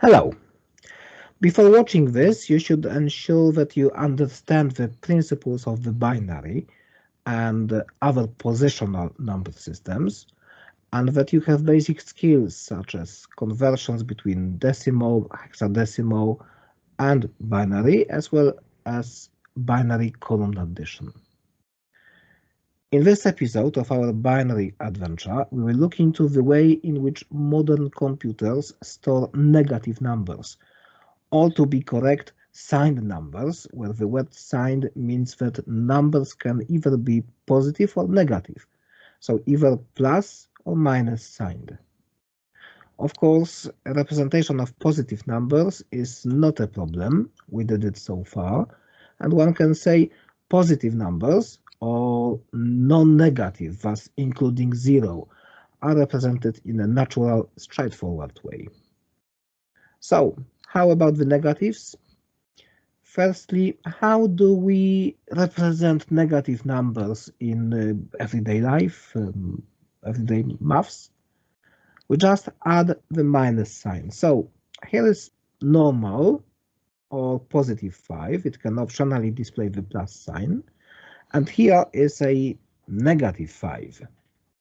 Hello. Before watching this, you should ensure that you understand the principles of the binary and other positional number systems, and that you have basic skills such as conversions between decimal, hexadecimal, and binary, as well as binary column addition. In this episode of our binary adventure, we will look into the way in which modern computers store negative numbers, all to be correct signed numbers, where the word signed means that numbers can either be positive or negative, so either plus or minus signed. Of course, a representation of positive numbers is not a problem, we did it so far, and one can say positive numbers or non-negative, thus including zero, are represented in a natural, straightforward way. So, how about the negatives? Firstly, how do we represent negative numbers in everyday life, everyday maths? We just add the minus sign. So here is normal or positive 5. It can optionally display the plus sign. And here is a negative 5.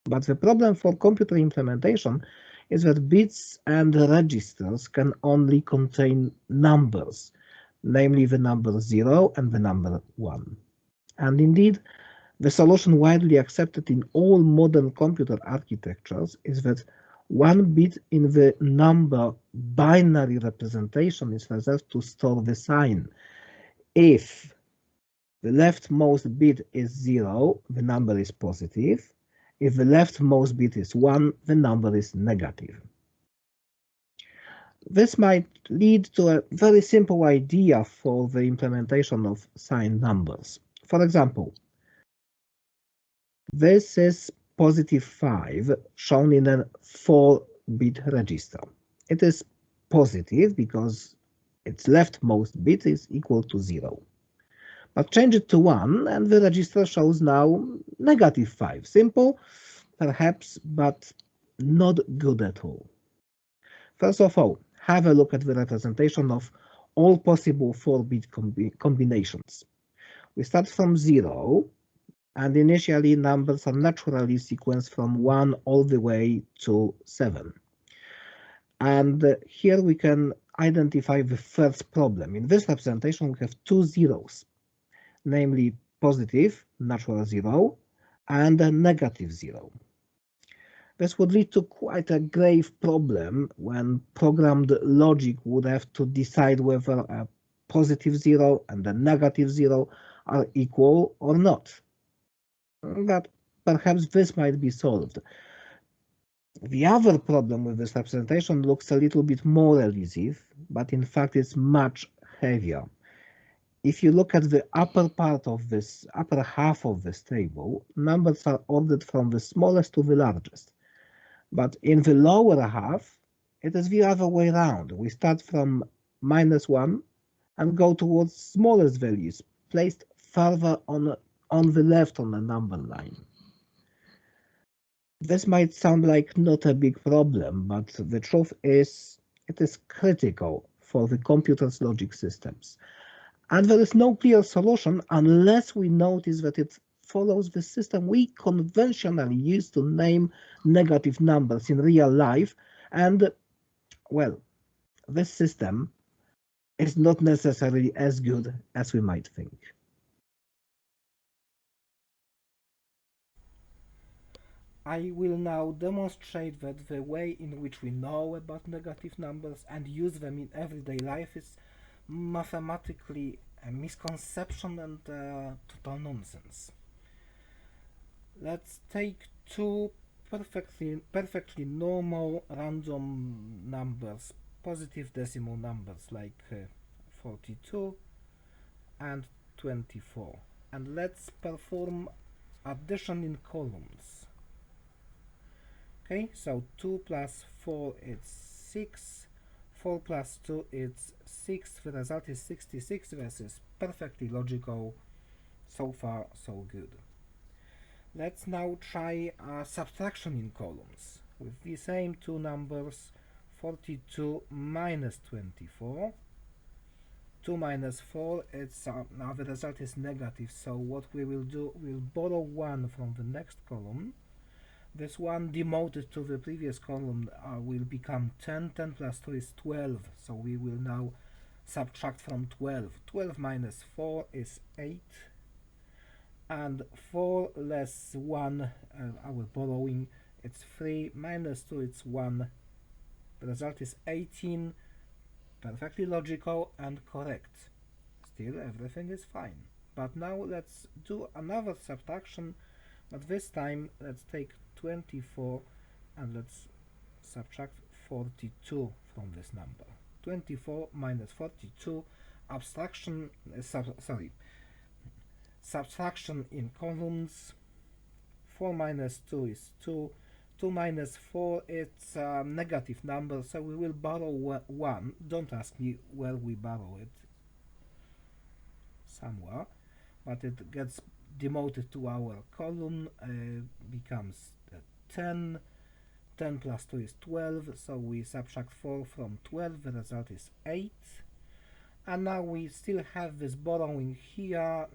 But the problem for computer implementation is that bits and registers can only contain numbers, namely the number 0 and the number 1. And indeed, the solution widely accepted in all modern computer architectures is that one bit in the number binary representation is reserved to store the sign. If the leftmost bit is 0, the number is positive. If the leftmost bit is 1, the number is negative. This might lead to a very simple idea for the implementation of signed numbers. For example, this is positive 5 shown in a 4-bit register. It is positive because its leftmost bit is equal to 0. But change it to 1 and the register shows now negative 5. Simple, perhaps, but not good at all. First of all, have a look at the representation of all possible 4-bit combinations. We start from 0, and initially numbers are naturally sequenced from 1 all the way to 7. And here we can identify the first problem. In this representation we have two zeros, namely positive, natural 0, and a negative 0. This would lead to quite a grave problem when programmed logic would have to decide whether a positive 0 and a negative 0 are equal or not. But perhaps this might be solved. The other problem with this representation looks a little bit more elusive, but in fact it's much heavier. If you look at the upper part of this, upper half of this table, numbers are ordered from the smallest to the largest. But in the lower half, it is the other way around. We start from -1 and go towards smallest values, placed further on the left on the number line. This might sound like not a big problem, but the truth is it is critical for the computer's logic systems. And there is no clear solution unless we notice that it follows the system we conventionally use to name negative numbers in real life. And, well, this system is not necessarily as good as we might think. I will now demonstrate that the way in which we know about negative numbers and use them in everyday life is mathematically a misconception and total nonsense. Let's take two perfectly normal random numbers, positive decimal numbers like 42 and 24, and let's perform addition in columns. Okay, so 2 plus 4 is 6, 4 plus 2 is 6, the result is 66. This is perfectly logical, so far so good. Let's now try subtraction in columns with the same two numbers, 42 minus 24. 2 minus 4, it's now the result is negative, so what we will do, we'll borrow 1 from the next column. This one demoted to the previous column will become 10. 10 plus 2 is 12, so we will now subtract from 12. 12 minus 4 is 8, and 4 less 1, our borrowing, it's 3, minus 2, it's 1. The result is 18, perfectly logical and correct. Still, everything is fine. But now let's do another subtraction, but this time let's take 24 and let's subtract 42 from this number. 24 minus 42, subtraction in columns. 4 minus 2 is 2. 2 minus 4, it's a negative number, so we will borrow 1. Don't ask me where we borrow it. Somewhere. But it gets demoted to our column, becomes 10. 10 plus 2 is 12, so we subtract 4 from 12, the result is 8. And now we still have this borrowing here,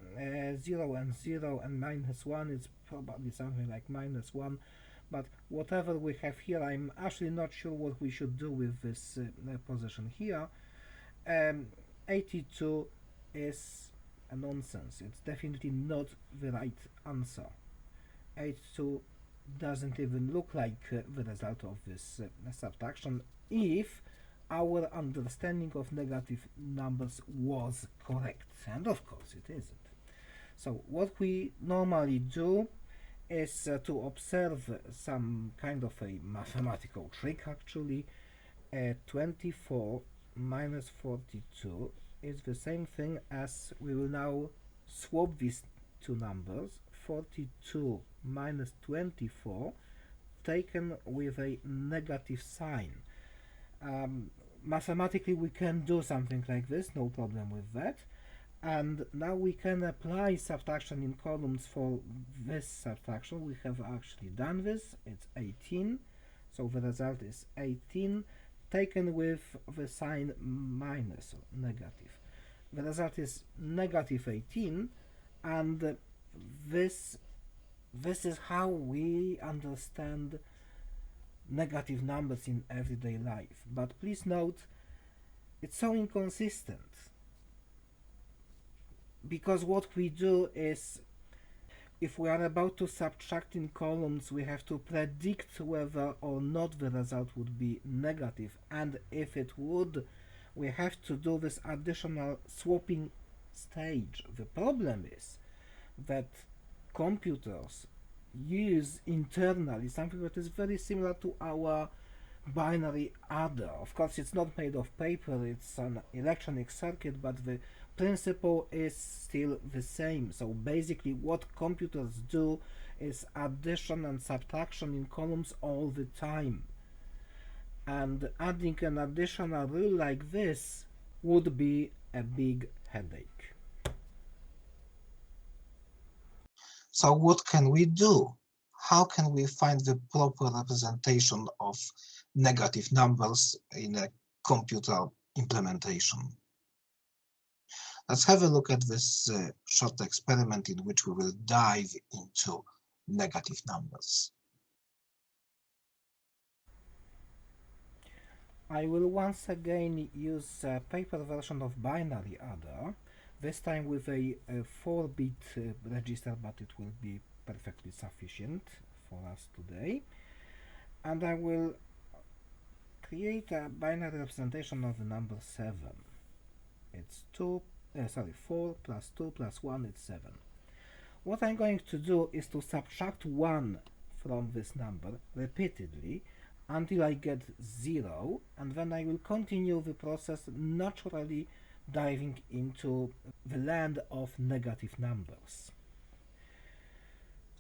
0 and 0 and minus 1, it's probably something like minus 1, but whatever we have here, I'm actually not sure what we should do with this position here. 82 is a nonsense, it's definitely not the right answer. 82 doesn't even look like the result of this subtraction if our understanding of negative numbers was correct, and of course it isn't. So what we normally do is to observe some kind of a mathematical trick actually. 24 minus 42 is the same thing as we will now swap these two numbers. 42 minus 24 taken with a negative sign. Mathematically we can do something like this, no problem with that. And now we can apply subtraction in columns for this subtraction. We have actually done this. It's 18, so the result is 18 taken with the sign minus, or negative. The result is negative 18, and this is how we understand negative numbers in everyday life. But please note, it's so inconsistent, because what we do is, if we are about to subtract in columns, we have to predict whether or not the result would be negative, and if it would, we have to do this additional swapping stage. The problem is that computers use internally something that is very similar to our binary adder. Of course, it's not made of paper, it's an electronic circuit, but the principle is still the same. So basically what computers do is addition and subtraction in columns all the time, and adding an additional rule like this would be a big headache. So what can we do? How can we find the proper representation of negative numbers in a computer implementation? Let's have a look at this short experiment in which we will dive into negative numbers. I will once again use a paper version of binary adder, this time with a 4-bit register, but it will be perfectly sufficient for us today. And I will create a binary representation of the number 7. It's 4 plus 2 plus 1 is 7. What I'm going to do is to subtract 1 from this number repeatedly until I get 0, and then I will continue the process naturally diving into the land of negative numbers.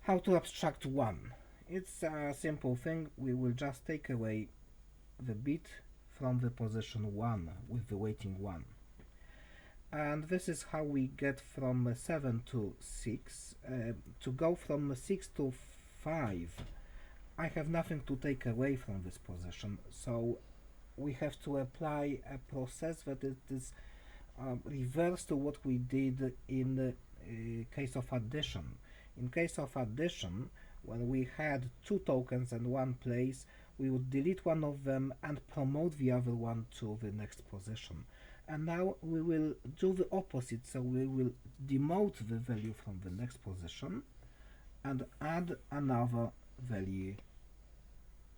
How to abstract 1? It's a simple thing. We will just take away the bit from the position 1 with the weighting 1. And this is how we get from 7 to 6. To go from 6 to 5, I have nothing to take away from this position, so we have to apply a process that it is reverse to what we did in the case of addition. In case of addition, when we had two tokens in one place, we would delete one of them and promote the other one to the next position. And now we will do the opposite, so we will demote the value from the next position and add another value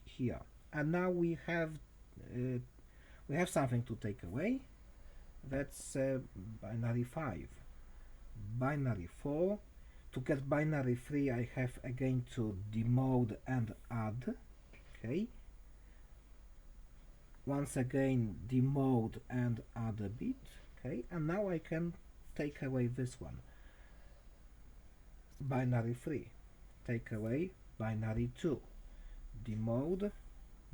here. And now we have something to take away. That's binary 5. Binary 4. To get binary 3, I have again to demode and add. Okay. Once again, demode and add a bit. Okay. And now I can take away this one. Binary 3. Take away binary 2. Demode,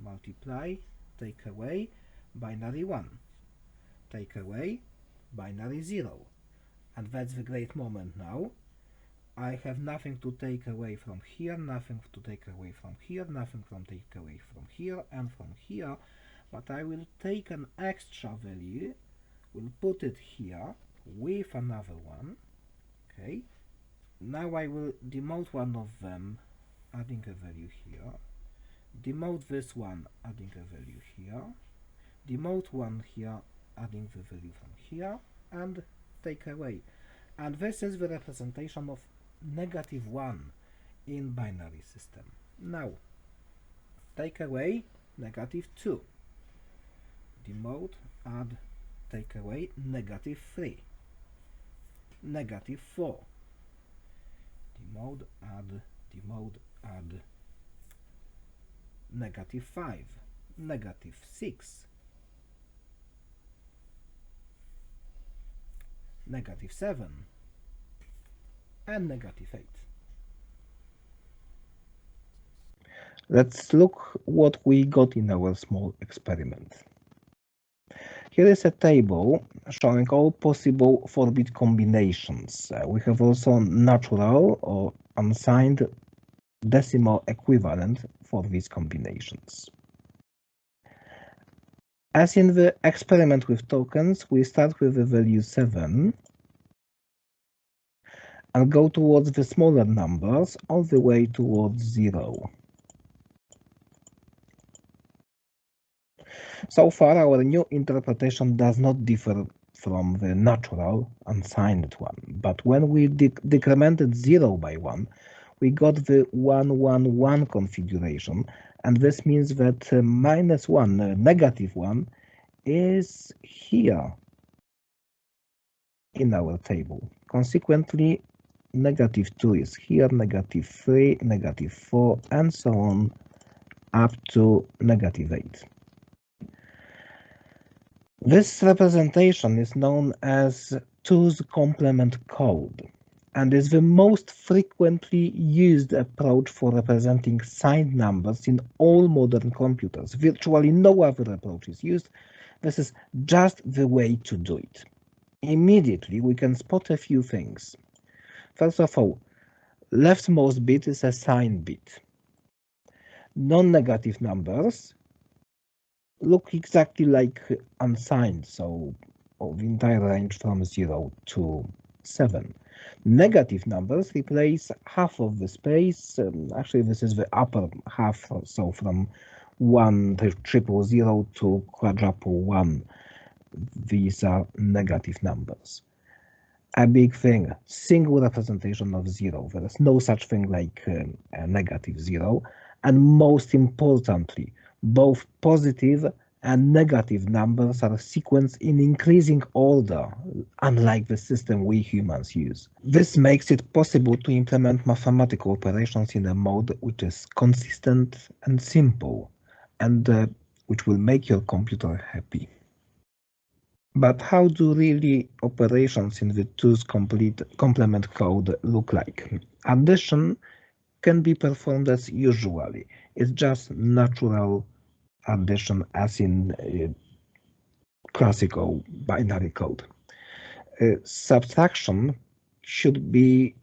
multiply, take away binary 1. Take away binary 0. And that's the great moment now. I have nothing to take away from here, nothing to take away from here, nothing to take away from here and from here, but I will take an extra value, will put it here with another one. Okay. Now I will demote one of them, adding a value here, demote this one, adding a value here, demote one here, adding the value from here, and take away. And this is the representation of -1 in binary system. Now, take away -2, demote, add, take away -3, -4, demote, add, -5, -6, -7, and -8. Let's look what we got in our small experiment. Here is a table showing all possible 4-bit combinations. We have also natural or unsigned decimal equivalent for these combinations. As in the experiment with tokens, we start with the value 7 and go towards the smaller numbers all the way towards 0. So far, our new interpretation does not differ from the natural unsigned one, but when we decremented 0 by 1, we got the 1-1-1 configuration, and this means that -1, -1, is here in our table. Consequently, -2 is here, -3, -4, and so on up to -8. This representation is known as 2's complement code and is the most frequently used approach for representing signed numbers in all modern computers. Virtually no other approach is used. This is just the way to do it. Immediately, we can spot a few things. First of all, leftmost bit is a signed bit. Non-negative numbers look exactly like unsigned, so of the entire range from 0 to 7. Negative numbers replace half of the space. Actually, this is the upper half, so from 1 to 000 to quadruple 1. These are negative numbers. A big thing, single representation of 0. There is no such thing like a -0. And most importantly, both positive and negative numbers are sequenced in increasing order, unlike the system we humans use. This makes it possible to implement mathematical operations in a mode which is consistent and simple, and which will make your computer happy. But how do really operations in the 2's complement code look like? Addition can be performed as usually. It's just natural addition as in classical binary code. Subtraction should be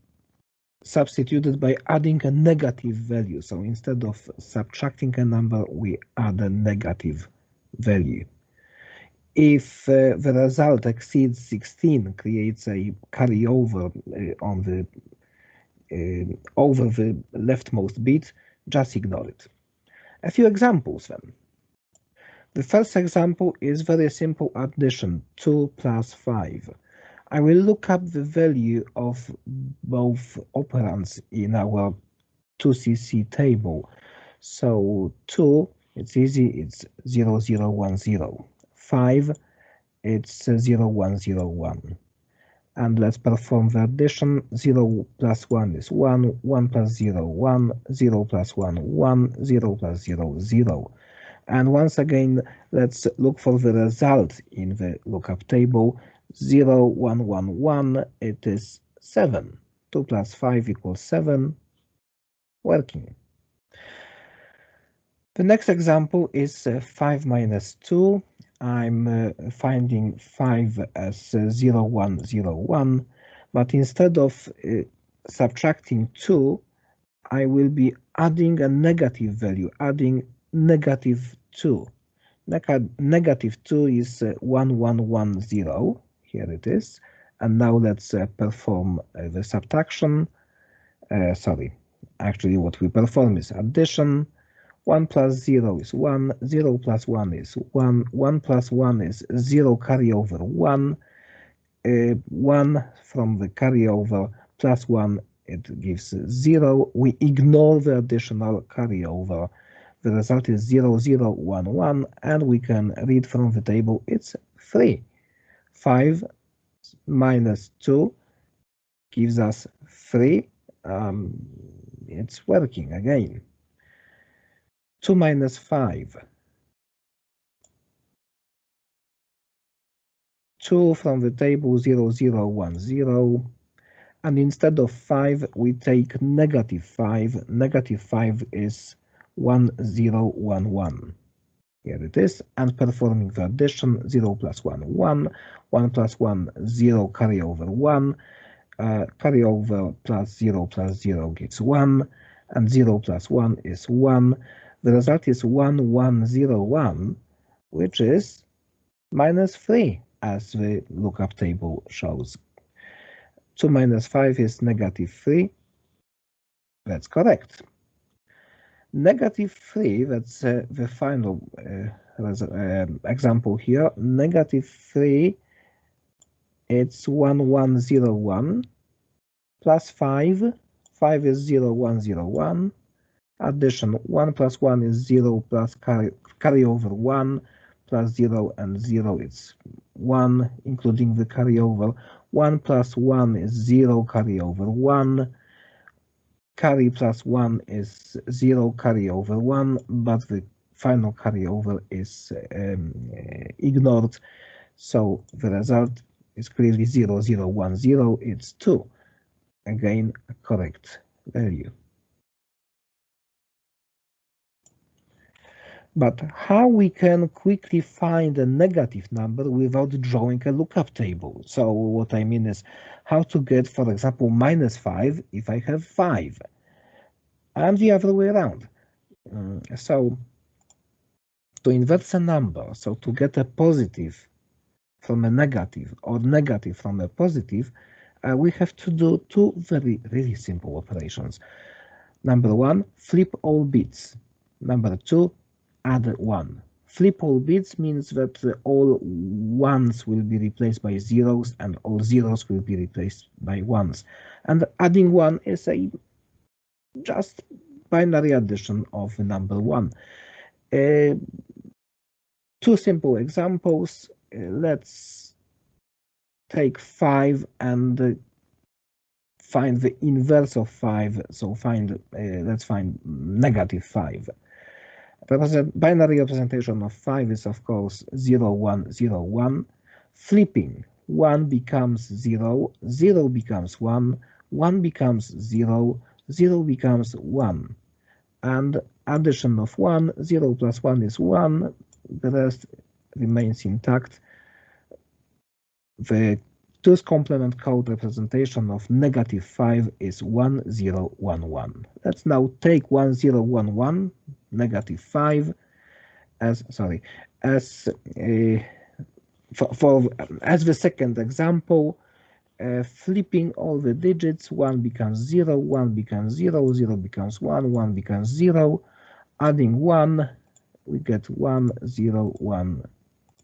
substituted by adding a negative value. So instead of subtracting a number, we add a negative value. If the result exceeds 16, creates a carryover on the over the leftmost bit, just ignore it. A few examples then. The first example is very simple addition, 2 plus 5. I will look up the value of both operands in our 2cc table. So 2, it's easy, it's 0, 0, 1, 0. 5, it's 0, 1, 0, 1. And let's perform the addition. 0 plus 1 is 1, 1 plus 0, 1, 0 plus 1, 1, 0 plus 0, 0. And once again, let's look for the result in the lookup table. 0, 1, 1, 1, it is 7. 2 plus 5 equals 7, working. The next example is 5 minus 2. I'm finding 5 as 0, 1, 0, 1, but instead of subtracting 2, I will be adding a negative value, adding negative 2. Negative 2 is 1, 1, 1, 0. Here it is. And now let's perform the subtraction. Actually what we perform is addition. 1 plus 0 is 1, 0 plus 1 is 1, 1 plus 1 is 0 carryover 1, 1 from the carryover plus 1, it gives 0. We ignore the additional carryover. The result is 0, 0, 1, 1, and we can read from the table it's 3. 5 minus 2 gives us 3. It's working again. 2 minus 5. 2 from the table, 0, 0, 1, 0. And instead of 5, we take negative 5. Negative 5 is 1, 0, 1, 1. Here it is. And performing the addition, 0 plus 1, 1. 1 plus 1, 0, carryover 1. Carryover plus 0 gives 1. And 0 plus 1 is 1. The result is 1, 1, 0, 1, which is minus 3, as the lookup table shows. 2 minus 5 is negative 3. That's correct. Negative 3, that's the final example here. Negative 3, it's 1, 1, 0, 1, plus 5. 5 is 0, 1, 0, 1. Addition, 1 plus 1 is 0 plus carryover 1 plus 0 and 0 is 1, including the carryover. 1 plus 1 is 0 carryover 1. Carry plus 1 is 0 carryover 1, but the final carryover is ignored. So the result is clearly 0, 0, 1, 0. It's 2. Again, a correct value. But how we can quickly find a negative number without drawing a lookup table? So what I mean is how to get, for example, minus 5 if I have 5, and the other way around. So to invert a number, so to get a positive from a negative or negative from a positive, we have to do two really simple operations. Number 1, flip all bits. Number 2, add 1. Flip all bits means that all 1s will be replaced by 0s and all 0s will be replaced by 1s. And adding 1 is a just binary addition of the number 1. Two simple examples. Let's take 5 and find the inverse of 5. So let's find negative 5. Binary representation of 5 is, of course, 0, 1, 0, 1. Flipping, 1 becomes 0, 0 becomes 1, 1 becomes 0, 0 becomes 1. And addition of 1, 0 plus 1 is 1, the rest remains intact. The 2's complement code representation of negative 5 is 1, 0, 1, 1. Let's now take 1, 0, 1, 1, negative 5, as sorry as as the second example, flipping all the digits, 1 becomes 0, 1 becomes 0, 0 becomes 1, 1 becomes 0, adding 1, we get 1, 0, 1,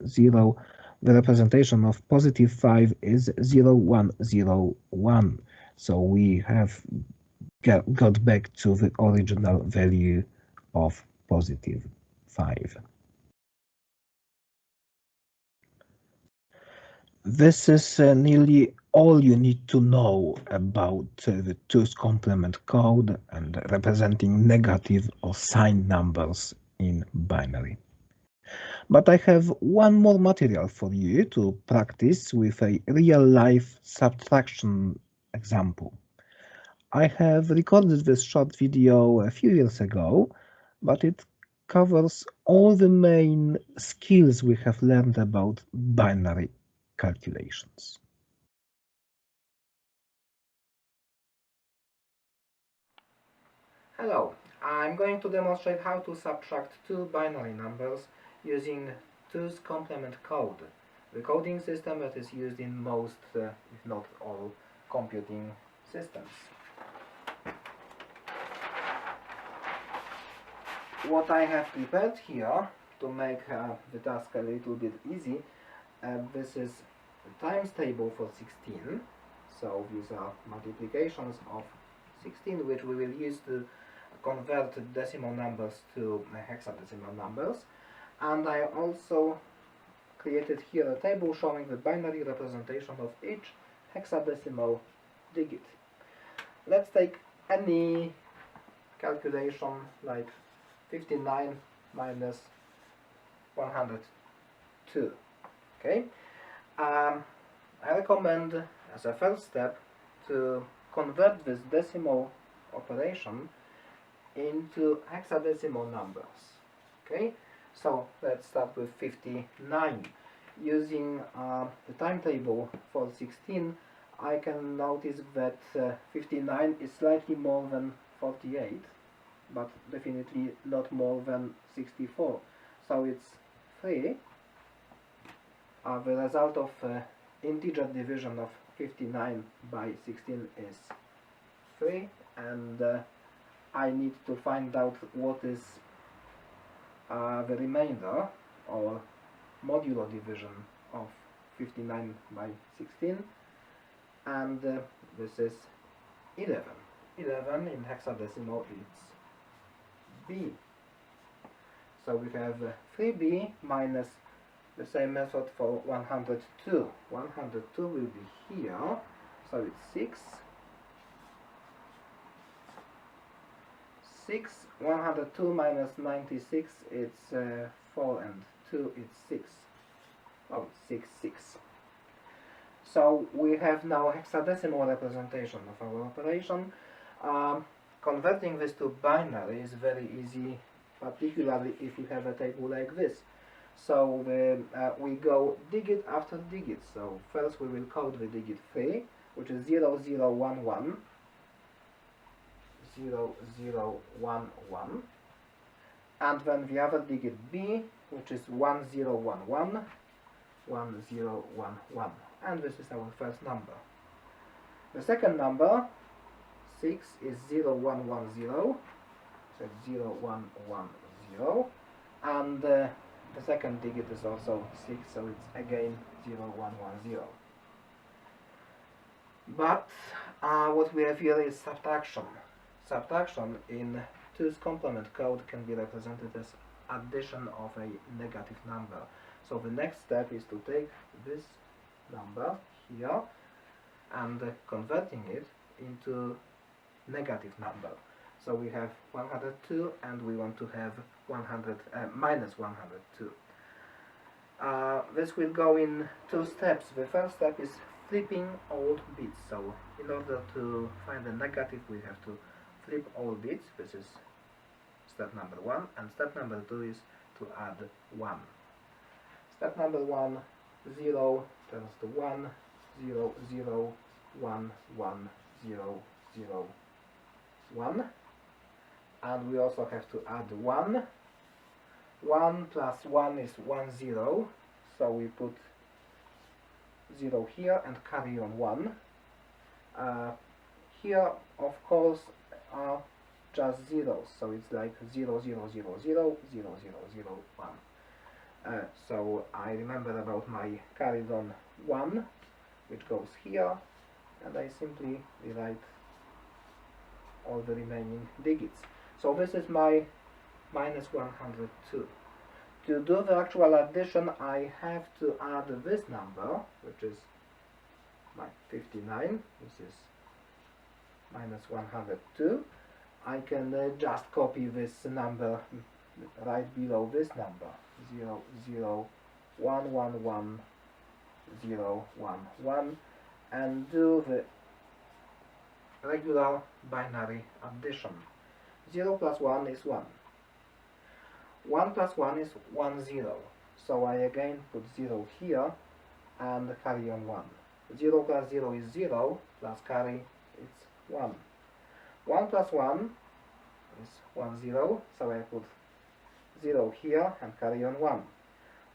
0. The representation of positive 5 is 0, 1, 0, 1. So we have got back to the original value of positive 5. This is nearly all you need to know about the 2's complement code and representing negative or signed numbers in binary. But I have one more material for you to practice with a real-life subtraction example. I have recorded this short video a few years ago, but it covers all the main skills we have learned about binary calculations. Hello, I'm going to demonstrate how to subtract two binary numbers using 2's complement code, the coding system that is used in most, if not all, computing systems. What I have prepared here to make the task a little bit easy, this is the times table for 16, so these are multiplications of 16 which we will use to convert decimal numbers to hexadecimal numbers, and I also created here a table showing the binary representation of each hexadecimal digit. Let's take any calculation like 59 minus 102. Okay, I recommend as a first step to convert this decimal operation into hexadecimal numbers. Okay, so let's start with 59. Using the timetable for 16, I can notice that 59 is slightly more than 48, but definitely not more than 64. So it's 3. The result of integer division of 59 by 16 is 3, and I need to find out what is the remainder or modulo division of 59 by 16, and this is 11. 11 in hexadecimal is b. So we have 3b minus the same method for 102. 102 will be here, so it's 6. 102 minus 96, it's 4, and 2, it's 6. Oh, 6, 6. So we have now hexadecimal representation of our operation. Converting this to binary is very easy, particularly if you have a table like this. So we go digit after digit. So first we will code the digit 3, which is 0011. 0011, and then the other digit b, which is 1011, 1011, and this is our first number. The second number, 6, is 0110, so 0110, and the second digit is also 6, so it's again 0110. But what we have here is subtraction. Subtraction in 2's complement code can be represented as addition of a negative number. So the next step is to take this number here and converting it into negative number. So we have 102 and we want to have minus 102. This will go in 2 steps. The first step is flipping all bits. So in order to find the negative, we have to flip all bits. This is step number 1, and step number 2 is to add 1. Step number 1, 0 turns to 1, 0, 0, 1, 1, 0, 0, 1, and we also have to add 1 1 plus 1 is 1, 0, so we put 0 here and carry on 1. Here, of course, are just zeros, so it's like 0, 0, 0, 0, 0, 0, 0, 1. So I remember about my carried on 1, which goes here, and I simply rewrite all the remaining digits. So this is my minus 102. To do the actual addition, I have to add this number, which is my 59. This is minus 102. I can just copy this number right below this number, 0, 0, 1, 1, 1, 0, 1, 1, and do the regular binary addition. 0 plus 1 is 1. 1 plus 1 is 1, 0. So I again put 0 here and carry on 1. 0 plus 0 is 0, plus carry, it's 1. 1 plus 1 is 1, 0, so I put 0 here and carry on 1.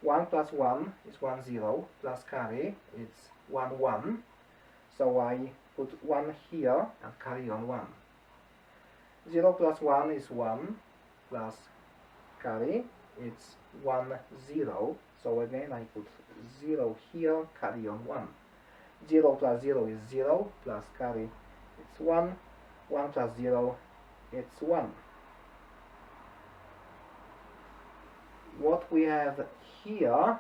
1 plus 1 is 1, 0, plus carry, it's 1, 1, so I put 1 here and carry on 1. 0 plus 1 is 1, plus carry, it's 1, 0, so again I put 0 here, carry on 1. 0 plus 0 is 0, plus carry, it's 1, 1 plus 0, it's 1. What we have here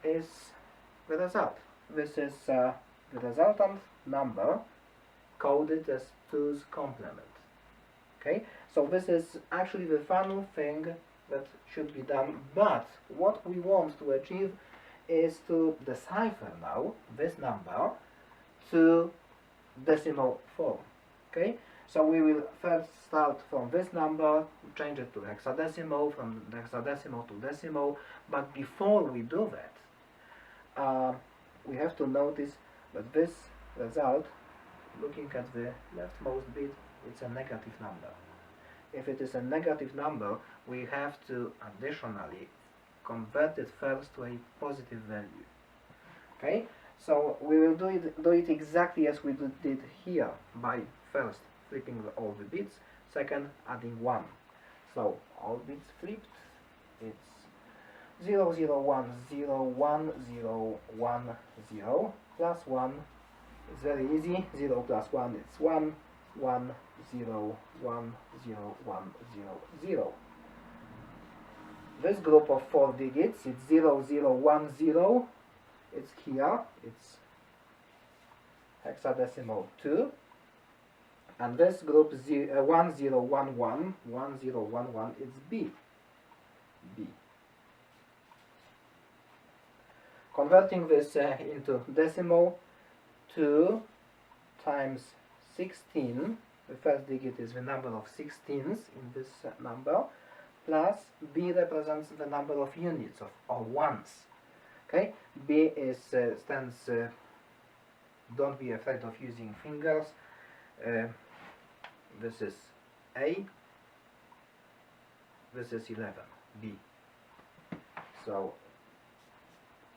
is the result. This is the resultant number coded as 2's complement. Okay, so this is actually the final thing that should be done, but what we want to achieve is to decipher now this number to decimal form. Okay, so we will first start from this number, change it to hexadecimal, from hexadecimal to decimal, but before we do that, we have to notice that this result, looking at the leftmost bit, it's a negative number. If it is a negative number, we have to additionally convert it first to a positive value. Okay, so we will do it exactly as we did here, by first flipping all the bits, second adding 1. So all bits flipped, it's 0, 0, 1, 0, 1, 0, 1, 0, plus 1. It's very easy. 0 plus 1 is 1, 1, 0, 1, 0, 1, 0, 0. This group of 4 digits, it's 0, 0, 1, 0. It's here. It's hexadecimal 2. And this group 1, 0, 1, 1, 1, 0, 1, 1, it's B. B. Converting this into decimal, 2 times 16, the first digit is the number of 16s in this number, plus B represents the number of units, or ones. Okay, B is stands, don't be afraid of using fingers. This is A, this is 11, B. So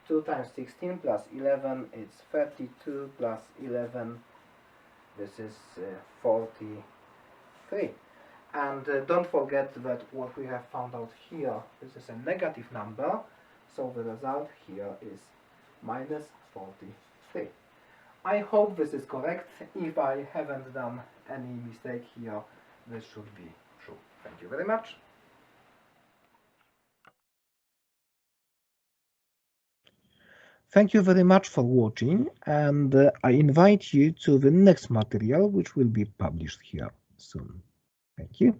2 times 16 plus 11 is 32, plus 11, this is 43. And don't forget that what we have found out here, this is a negative number, so the result here is minus 43. I hope this is correct. If I haven't done any mistake here, this should be true. Thank you very much. Thank you very much for watching, and I invite you to the next material, which will be published here soon. Thank you.